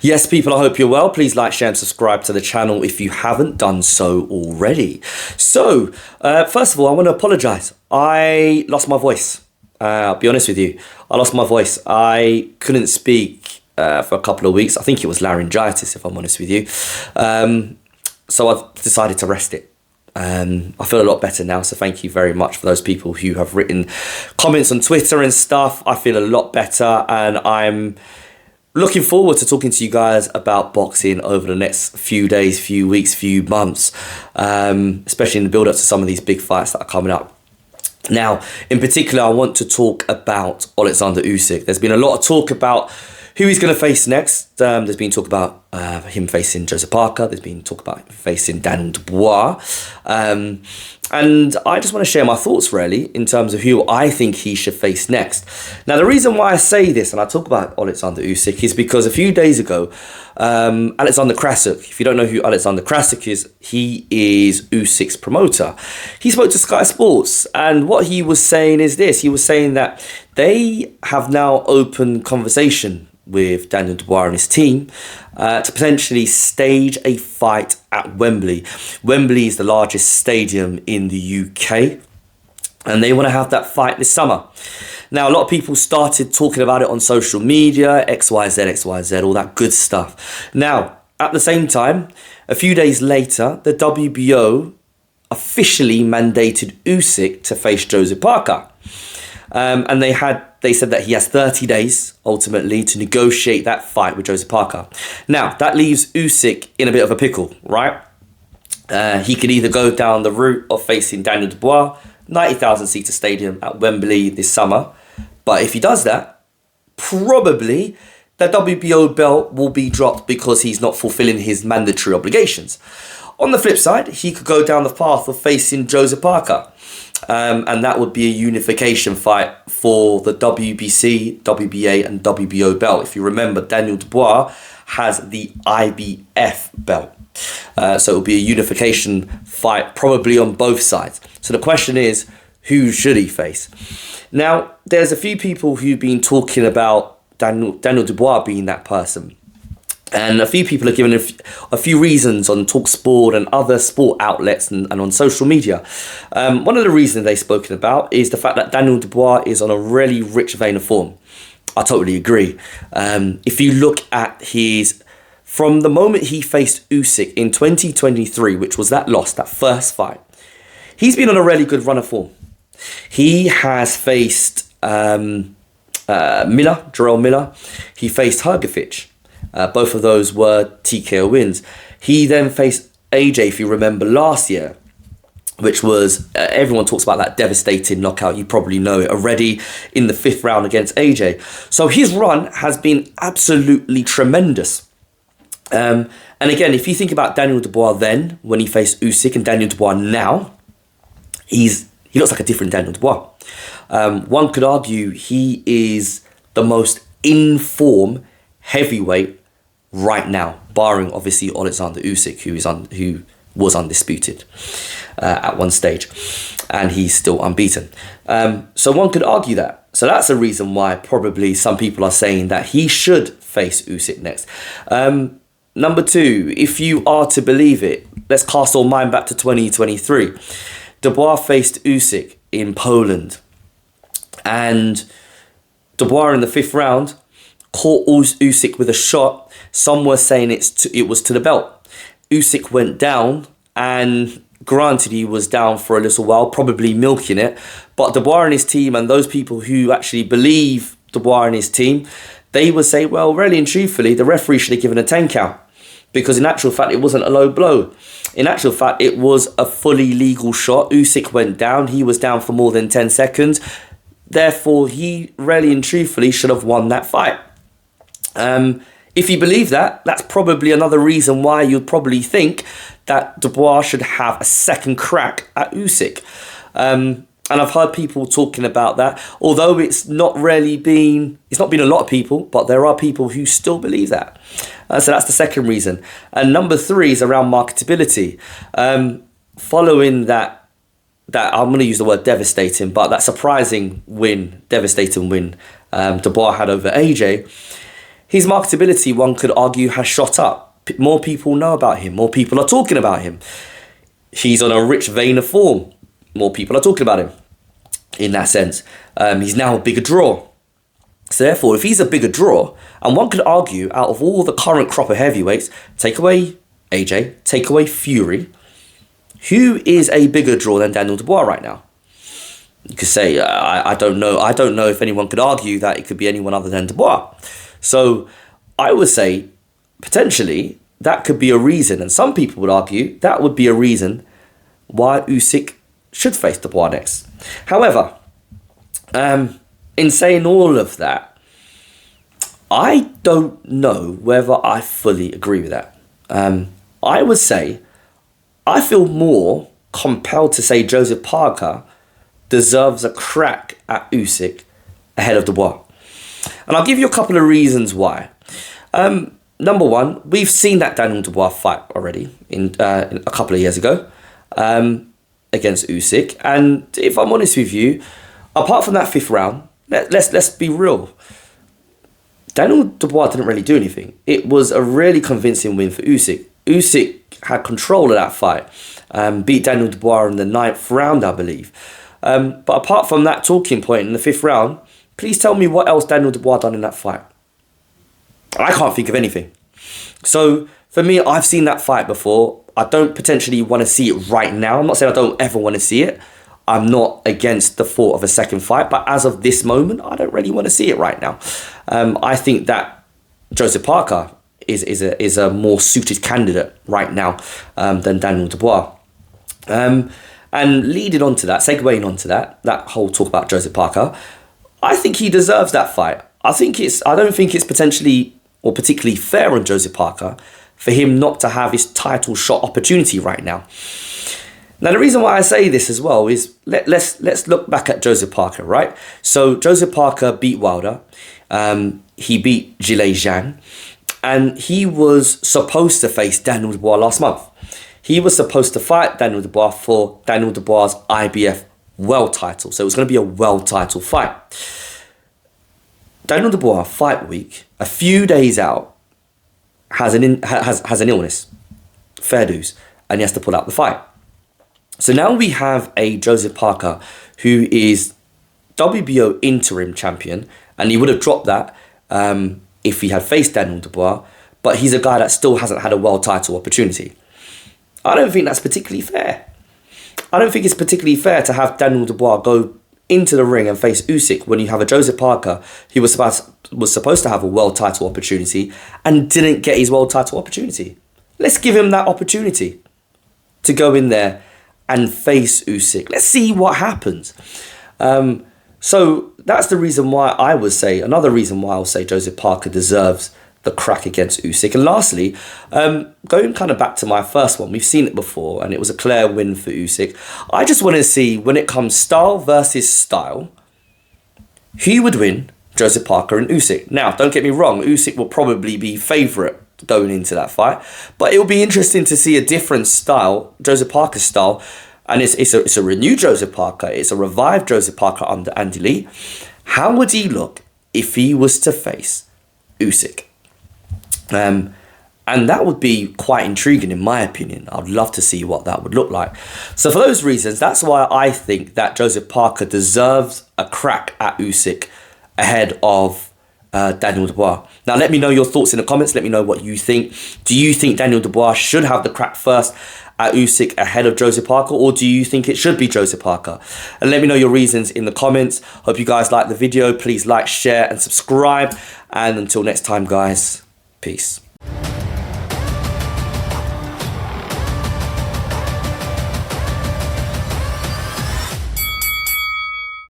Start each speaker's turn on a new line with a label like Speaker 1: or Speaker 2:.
Speaker 1: Yes, people, I hope you're well. Please like, share, and subscribe to the channel if you haven't done so already. So, first of all, I want to apologize. I lost my voice. I'll be honest with you. I lost my voice. I couldn't speak for a couple of weeks. I think it was laryngitis, if I'm honest with you. So I've decided to rest it. I feel a lot better now, so thank you very much for those people who have written comments on Twitter and stuff. I feel a lot better, and I'm looking forward to talking to you guys about boxing over the next few days, few weeks, few months, especially in the build-up to some of these big fights that are coming up. Now, in particular, I want to talk about Oleksandr Usyk. There's been a lot of talk about who he's going to face next. There's been talk about him facing Joseph Parker. There's been talk about him facing Daniel Dubois. And I just want to share my thoughts, really, in terms of who I think he should face next. Now, the reason why I say this, and I talk about Oleksandr Usyk, is because a few days ago, Oleksandr Usyk, if you don't know who Oleksandr Usyk is, he is Usyk's promoter. He spoke to Sky Sports, and what he was saying is this. He was saying that they have now opened conversation with Daniel Dubois and his team to potentially stage a fight at Wembley. Wembley is the largest stadium in the UK, and they want to have that fight this summer. Now, a lot of people started talking about it on social media, XYZ, all that good stuff. Now, at the same time, a few days later, the WBO officially mandated Usyk to face Joseph Parker. And they said that he has 30 days, ultimately, to negotiate that fight with Joseph Parker. Now, that leaves Usyk in a bit of a pickle, right? He could either go down the route of facing Daniel Dubois, 90,000-seater stadium at Wembley this summer. But if he does that, probably the WBO belt will be dropped because he's not fulfilling his mandatory obligations. On the flip side, he could go down the path of facing Joseph Parker. And that would be a unification fight for the WBC, WBA and WBO belt. If you remember, Daniel Dubois has the IBF belt. So it will be a unification fight probably on both sides. So the question is, who should he face? Now, there's a few people who've been talking about Daniel Dubois being that person. And a few people are giving a few reasons on TalkSport and other sport outlets and on social media. One of the reasons they've spoken about is the fact that Daniel Dubois is on a really rich vein of form. I totally agree. If you look at from the moment he faced Usyk in 2023, which was that first fight, he's been on a really good run of form. He has faced Jarrell Miller. He faced Hrgović. Both of those were TKO wins. He then faced AJ, if you remember, last year, which was, everyone talks about that devastating knockout. You probably know it already in the 5th round against AJ. So his run has been absolutely tremendous. And again, if you think about Daniel Dubois then, when he faced Usyk, and Daniel Dubois now, he looks like a different Daniel Dubois. One could argue he is the most in-form heavyweight right now, barring obviously Oleksandr Usyk, who was undisputed at one stage, and he's still unbeaten. So one could argue that. So that's a reason why probably some people are saying that he should face Usyk next. Number two, if you are to believe it, let's cast our mind back to 2023. Dubois faced Usyk in Poland, and Dubois in the 5th round caught Usyk with a shot. Some were saying it was to the belt. Usyk went down, and granted he was down for a little while, probably milking it. But Dubois and his team, and those people who actually believe Dubois and his team, they would say, well, really and truthfully, the referee should have given a 10 count. Because in actual fact, it wasn't a low blow. In actual fact, it was a fully legal shot. Usyk went down. He was down for more than 10 seconds. Therefore, he really and truthfully should have won that fight. If you believe that, that's probably another reason why you'd probably think that Dubois should have a second crack at Usyk. And I've heard people talking about that, although it's not been a lot of people, but there are people who still believe that. So that's the second reason. And number three is around marketability. Following that I'm going to use the word devastating, but that devastating win Dubois had over AJ, his marketability, one could argue, has shot up. More people know about him. More people are talking about him. He's on a rich vein of form. More people are talking about him in that sense. He's now a bigger draw. So therefore, if he's a bigger draw, and one could argue out of all the current crop of heavyweights, take away AJ, take away Fury, who is a bigger draw than Daniel Dubois right now? You could say, I don't know. I don't know if anyone could argue that it could be anyone other than Dubois. So I would say, potentially, that could be a reason. And some people would argue that would be a reason why Usyk should face Dubois next. However, in saying all of that, I don't know whether I fully agree with that. I would say, I feel more compelled to say Joseph Parker deserves a crack at Usyk ahead of Dubois. And I'll give you a couple of reasons why. Number one, we've seen that Daniel Dubois fight already in a couple of years ago against Usyk. And if I'm honest with you, apart from that fifth round, let's be real. Daniel Dubois didn't really do anything. It was a really convincing win for Usyk. Usyk had control of that fight, beat Daniel Dubois in the 9th round, I believe. But apart from that talking point in the 5th round, please tell me what else Daniel Dubois done in that fight. I can't think of anything. So for me, I've seen that fight before. I don't potentially want to see it right now. I'm not saying I don't ever want to see it. I'm not against the thought of a second fight, but as of this moment, I don't really want to see it right now. I think that Joseph Parker is a more suited candidate right now than Daniel Dubois. And leading on to that, segueing on to that whole talk about Joseph Parker, I think he deserves that fight. I don't think it's potentially or particularly fair on Joseph Parker for him not to have his title shot opportunity right now. Now, the reason why I say this as well is let's look back at Joseph Parker, right? So Joseph Parker beat Wilder. He beat Zhilei Zhang. And he was supposed to face Daniel Dubois last month. He was supposed to fight Daniel Dubois for Daniel Dubois' IBF world title. So it was going to be a world title fight. Daniel Dubois, fight week, a few days out, has an illness. Fair dues. And he has to pull out the fight. So now we have a Joseph Parker who is WBO interim champion. And he would have dropped that if he had faced Daniel Dubois. But he's a guy that still hasn't had a world title opportunity. I don't think that's particularly fair. I don't think it's particularly fair to have Daniel Dubois go into the ring and face Usyk when you have a Joseph Parker who was supposed to have a world title opportunity and didn't get his world title opportunity. Let's give him that opportunity to go in there and face Usyk. Let's see what happens. So that's the reason why I would say, another reason why I'll say Joseph Parker deserves the crack against Usyk. And lastly, going kind of back to my first one, we've seen it before and it was a clear win for Usyk. I just want to see, when it comes style versus style, who would win, Joseph Parker and Usyk. Now, don't get me wrong, Usyk will probably be favourite going into that fight, but it will be interesting to see a different style, Joseph Parker's style, and it's a renewed Joseph Parker, it's a revived Joseph Parker under Andy Lee. How would he look if he was to face Usyk? And that would be quite intriguing in my opinion. I'd love to see what that would look like. So for those reasons, that's why I think that Joseph Parker deserves a crack at Usyk ahead of Daniel Dubois. Now let me know your thoughts in the comments. Let me know what you think. Do you think Daniel Dubois should have the crack first at Usyk ahead of Joseph Parker, or do you think it should be Joseph Parker? And let me know your reasons in the comments. Hope you guys like the video. Please like, share and subscribe. And until next time guys, peace.